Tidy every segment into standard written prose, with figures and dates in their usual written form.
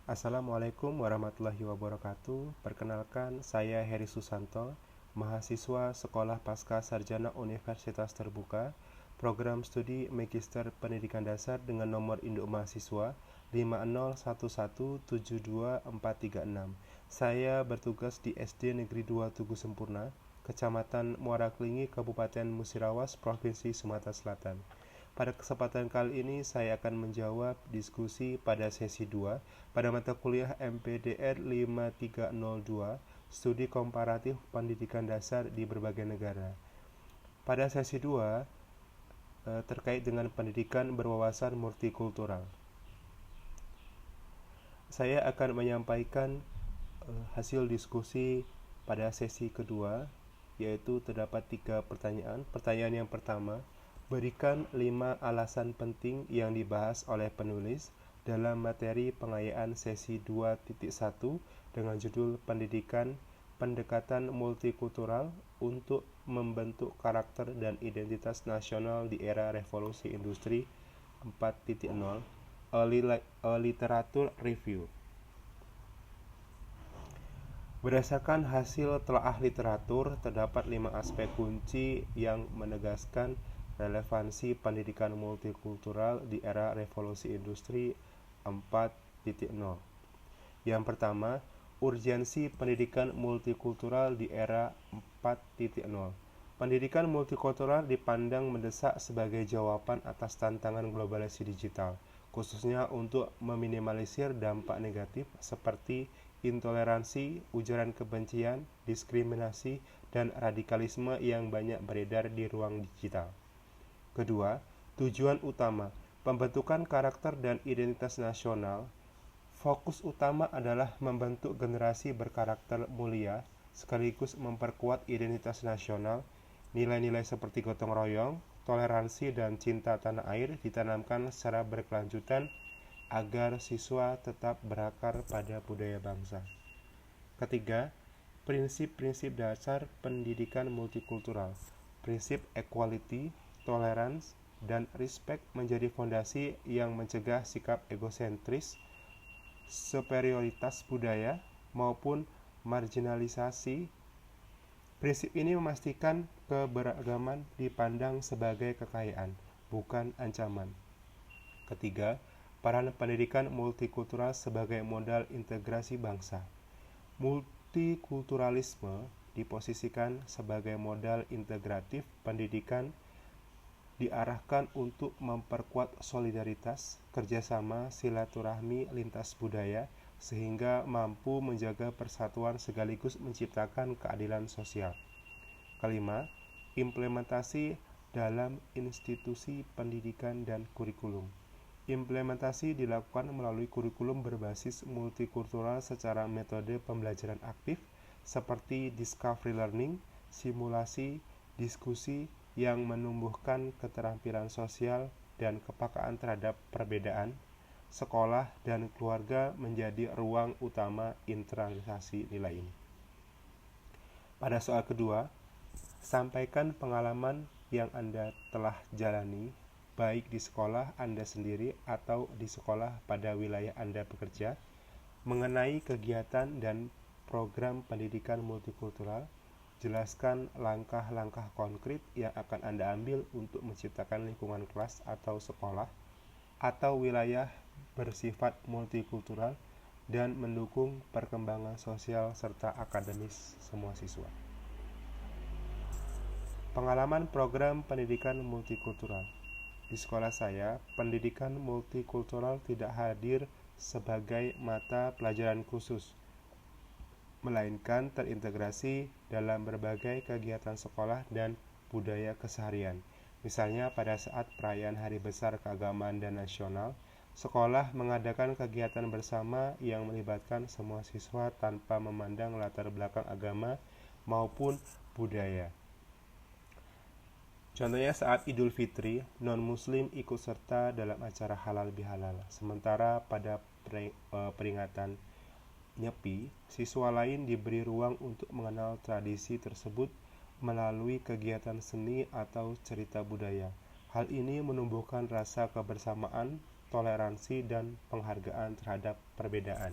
Assalamualaikum warahmatullahi wabarakatuh. Perkenalkan, saya Heri Susanto, mahasiswa Sekolah Pasca Sarjana Universitas Terbuka, program studi Magister Pendidikan Dasar dengan nomor induk mahasiswa 501172436. Saya bertugas di SD Negeri 2 Tugu Sempurna, Kecamatan Muara Klingi, Kabupaten Musirawas, Provinsi Sumatera Selatan. Pada kesempatan kali ini saya akan menjawab diskusi pada sesi 2 pada mata kuliah MPDR 5302 Studi Komparatif Pendidikan Dasar di Berbagai Negara. Pada sesi 2 terkait dengan pendidikan berwawasan multikultural. Saya akan menyampaikan hasil diskusi pada sesi kedua, yaitu terdapat 3 pertanyaan. Pertanyaan yang pertama, berikan 5 alasan penting yang dibahas oleh penulis dalam materi pengayaan sesi 2.1 dengan judul Pendidikan Pendekatan Multikultural untuk Membentuk Karakter dan Identitas Nasional di Era Revolusi Industri 4.0, a Literature Review. Berdasarkan hasil telaah literatur, terdapat 5 aspek kunci yang menegaskan relevansi pendidikan multikultural di era revolusi industri 4.0. Yang pertama, urgensi pendidikan multikultural di era 4.0. Pendidikan multikultural dipandang mendesak sebagai jawaban atas tantangan globalisasi digital, khususnya untuk meminimalisir dampak negatif seperti intoleransi, ujaran kebencian, diskriminasi, dan radikalisme yang banyak beredar di ruang digital. Kedua, tujuan utama, pembentukan karakter dan identitas nasional. Fokus utama adalah membentuk generasi berkarakter mulia, sekaligus memperkuat identitas nasional. Nilai-nilai seperti gotong royong, toleransi, dan cinta tanah air ditanamkan secara berkelanjutan agar siswa tetap berakar pada budaya bangsa. Ketiga, prinsip-prinsip dasar pendidikan multikultural. Prinsip equality, tolerance, dan respect menjadi fondasi yang mencegah sikap egosentris, superioritas budaya, maupun marginalisasi. Prinsip ini memastikan keberagaman dipandang sebagai kekayaan, bukan ancaman. Ketiga, peran pendidikan multikultural sebagai modal integrasi bangsa. Multikulturalisme diposisikan sebagai modal integratif pendidikan diarahkan untuk memperkuat solidaritas, kerjasama, silaturahmi lintas budaya, sehingga mampu menjaga persatuan sekaligus menciptakan keadilan sosial. Kelima, implementasi dalam institusi pendidikan dan kurikulum. Implementasi dilakukan melalui kurikulum berbasis multikultural secara metode pembelajaran aktif seperti discovery learning, simulasi, diskusi yang menumbuhkan keterampilan sosial dan kepekaan terhadap perbedaan. Sekolah dan keluarga menjadi ruang utama internalisasi nilai ini. Pada soal kedua, sampaikan pengalaman yang Anda telah jalani baik di sekolah Anda sendiri atau di sekolah pada wilayah Anda bekerja, mengenai kegiatan dan program pendidikan multikultural. Jelaskan langkah-langkah konkret yang akan Anda ambil untuk menciptakan lingkungan kelas atau sekolah atau wilayah bersifat multikultural dan mendukung perkembangan sosial serta akademis semua siswa. Pengalaman program pendidikan multikultural. Di sekolah saya, pendidikan multikultural tidak hadir sebagai mata pelajaran khusus, melainkan terintegrasi dalam berbagai kegiatan sekolah dan budaya keseharian. Misalnya pada saat perayaan Hari Besar Keagamaan dan Nasional, sekolah mengadakan kegiatan bersama yang melibatkan semua siswa tanpa memandang latar belakang agama maupun budaya. Contohnya saat Idul Fitri, non-muslim ikut serta dalam acara halal bihalal. Sementara pada peringatan Nyepi, siswa lain diberi ruang untuk mengenal tradisi tersebut melalui kegiatan seni atau cerita budaya. Hal ini menumbuhkan rasa kebersamaan, toleransi dan penghargaan terhadap perbedaan.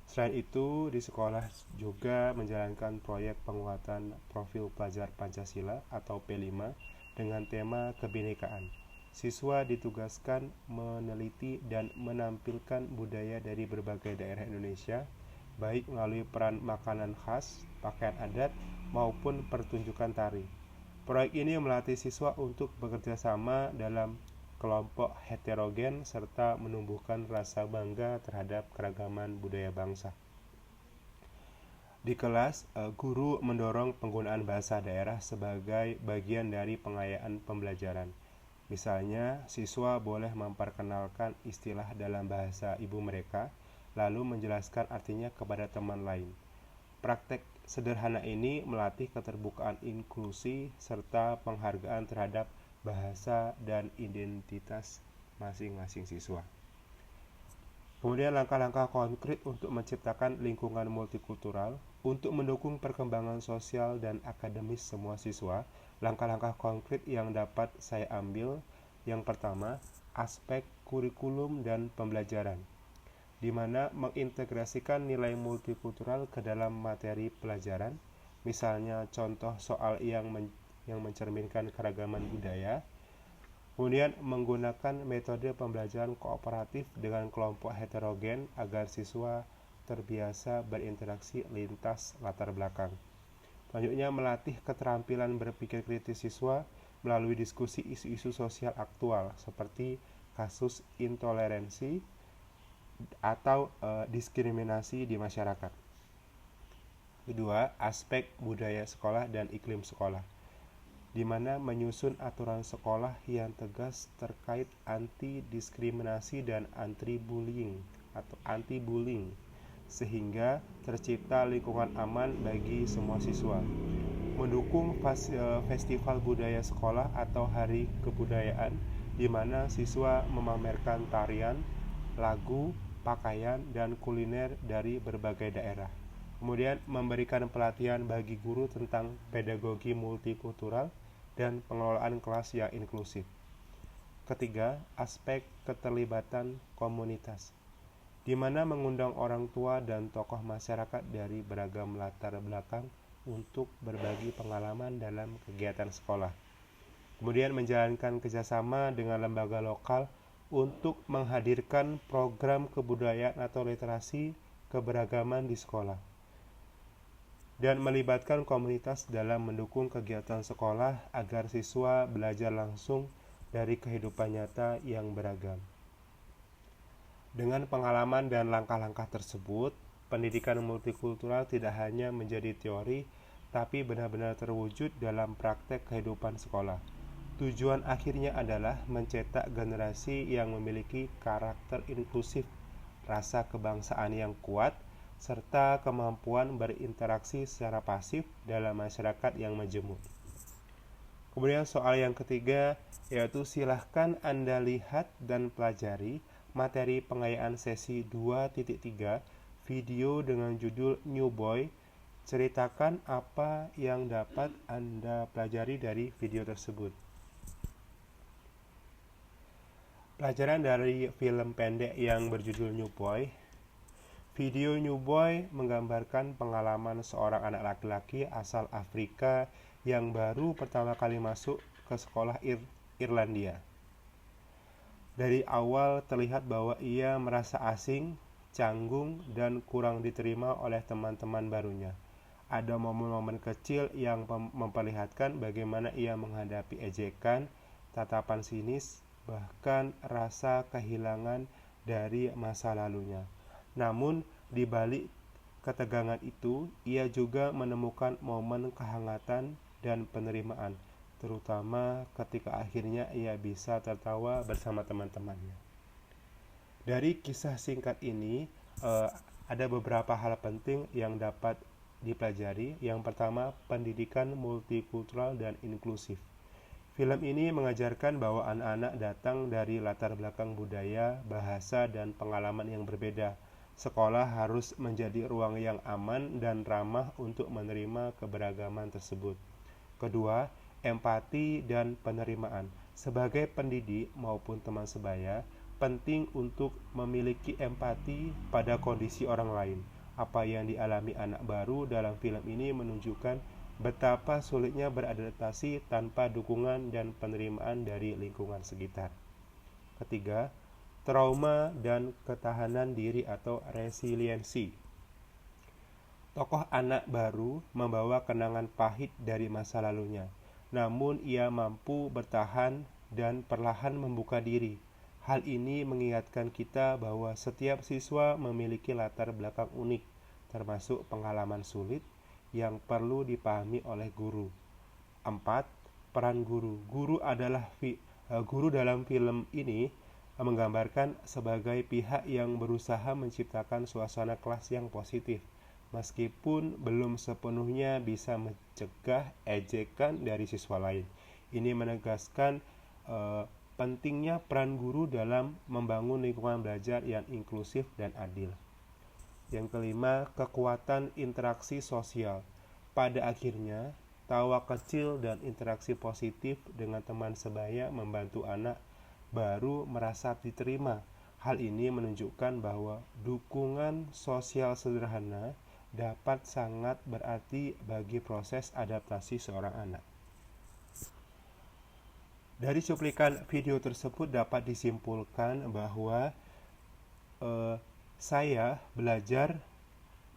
Selain itu, di sekolah juga menjalankan proyek penguatan profil pelajar Pancasila atau P5 dengan tema kebinekaan. Siswa ditugaskan meneliti dan menampilkan budaya dari berbagai daerah Indonesia, baik melalui peran makanan khas, pakaian adat, maupun pertunjukan tari. Proyek ini melatih siswa untuk bekerja sama dalam kelompok heterogen serta menumbuhkan rasa bangga terhadap keragaman budaya bangsa. Di kelas, guru mendorong penggunaan bahasa daerah sebagai bagian dari pengayaan pembelajaran. Misalnya, siswa boleh memperkenalkan istilah dalam bahasa ibu mereka, lalu menjelaskan artinya kepada teman lain. Praktek sederhana ini melatih keterbukaan inklusi serta penghargaan terhadap bahasa dan identitas masing-masing siswa. Kemudian langkah-langkah konkret untuk menciptakan lingkungan multikultural untuk mendukung perkembangan sosial dan akademis semua siswa. Langkah-langkah konkret yang dapat saya ambil, yang pertama, aspek kurikulum dan pembelajaran, di mana mengintegrasikan nilai multikultural ke dalam materi pelajaran, misalnya contoh soal yang mencerminkan keragaman budaya. Kemudian menggunakan metode pembelajaran kooperatif dengan kelompok heterogen agar siswa terbiasa berinteraksi lintas latar belakang. Selanjutnya melatih keterampilan berpikir kritis siswa melalui diskusi isu-isu sosial aktual seperti kasus intoleransi atau diskriminasi di masyarakat. Kedua, aspek budaya sekolah dan iklim sekolah, di mana menyusun aturan sekolah yang tegas terkait anti-diskriminasi dan anti-bullying sehingga tercipta lingkungan aman bagi semua siswa. Mendukung festival budaya sekolah atau hari kebudayaan, di mana siswa memamerkan tarian, lagu, pakaian, dan kuliner dari berbagai daerah. Kemudian memberikan pelatihan bagi guru tentang pedagogi multikultural dan pengelolaan kelas yang inklusif. Ketiga, aspek keterlibatan komunitas, di mana mengundang orang tua dan tokoh masyarakat dari beragam latar belakang untuk berbagi pengalaman dalam kegiatan sekolah. Kemudian menjalankan kerjasama dengan lembaga lokal untuk menghadirkan program kebudayaan atau literasi keberagaman di sekolah, dan melibatkan komunitas dalam mendukung kegiatan sekolah agar siswa belajar langsung dari kehidupan nyata yang beragam. Dengan pengalaman dan langkah-langkah tersebut, pendidikan multikultural tidak hanya menjadi teori, tapi benar-benar terwujud dalam praktek kehidupan sekolah. Tujuan akhirnya adalah mencetak generasi yang memiliki karakter inklusif, rasa kebangsaan yang kuat, serta kemampuan berinteraksi secara pasif dalam masyarakat yang majemuk. Kemudian soal yang ketiga, yaitu silahkan Anda lihat dan pelajari materi pengayaan sesi 2.3 video dengan judul New Boy. Ceritakan apa yang dapat Anda pelajari dari video tersebut. Pelajaran dari film pendek yang berjudul New Boy. Video New Boy menggambarkan pengalaman seorang anak laki-laki asal Afrika yang baru pertama kali masuk ke sekolah Irlandia. Dari awal terlihat bahwa ia merasa asing, canggung, dan kurang diterima oleh teman-teman barunya. Ada momen-momen kecil yang memperlihatkan bagaimana ia menghadapi ejekan, tatapan sinis, bahkan rasa kehilangan dari masa lalunya. Namun, di balik ketegangan itu, ia juga menemukan momen kehangatan dan penerimaan, terutama ketika akhirnya ia bisa tertawa bersama teman-temannya. Dari kisah singkat ini, ada beberapa hal penting yang dapat dipelajari. Yang pertama, pendidikan multikultural dan inklusif. Film ini mengajarkan bahwa anak-anak datang dari latar belakang budaya, bahasa, dan pengalaman yang berbeda. Sekolah harus menjadi ruang yang aman dan ramah untuk menerima keberagaman tersebut. Kedua, empati dan penerimaan. Sebagai pendidik maupun teman sebaya, penting untuk memiliki empati pada kondisi orang lain. Apa yang dialami anak baru dalam film ini menunjukkan betapa sulitnya beradaptasi tanpa dukungan dan penerimaan dari lingkungan sekitar. Ketiga, trauma dan ketahanan diri atau resiliensi. Tokoh anak baru membawa kenangan pahit dari masa lalunya, namun ia mampu bertahan dan perlahan membuka diri. Hal ini mengingatkan kita bahwa setiap siswa memiliki latar belakang unik, termasuk pengalaman sulit yang perlu dipahami oleh guru. 4. Peran guru. Guru dalam film ini menggambarkan sebagai pihak yang berusaha menciptakan suasana kelas yang positif, meskipun belum sepenuhnya bisa mencegah ejekan dari siswa lain. Ini menegaskan pentingnya peran guru dalam membangun lingkungan belajar yang inklusif dan adil. Yang kelima, kekuatan interaksi sosial. Pada akhirnya, tawa kecil dan interaksi positif dengan teman sebaya membantu anak baru merasa diterima. Hal ini menunjukkan bahwa dukungan sosial sederhana dapat sangat berarti bagi proses adaptasi seorang anak. Dari cuplikan video tersebut dapat disimpulkan bahwa saya belajar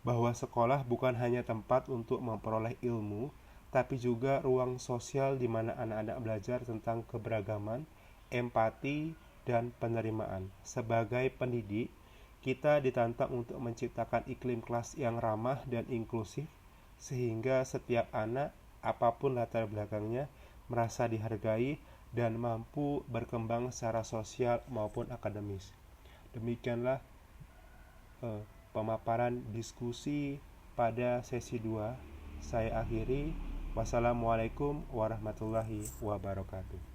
bahwa sekolah bukan hanya tempat untuk memperoleh ilmu, tapi juga ruang sosial di mana anak-anak belajar tentang keberagaman, empati, dan penerimaan. Sebagai pendidik, kita ditantang untuk menciptakan iklim kelas yang ramah dan inklusif, sehingga setiap anak, apapun latar belakangnya, merasa dihargai dan mampu berkembang secara sosial maupun akademis. Demikianlah pemaparan diskusi pada sesi 2. Saya akhiri. Wassalamualaikum warahmatullahi wabarakatuh.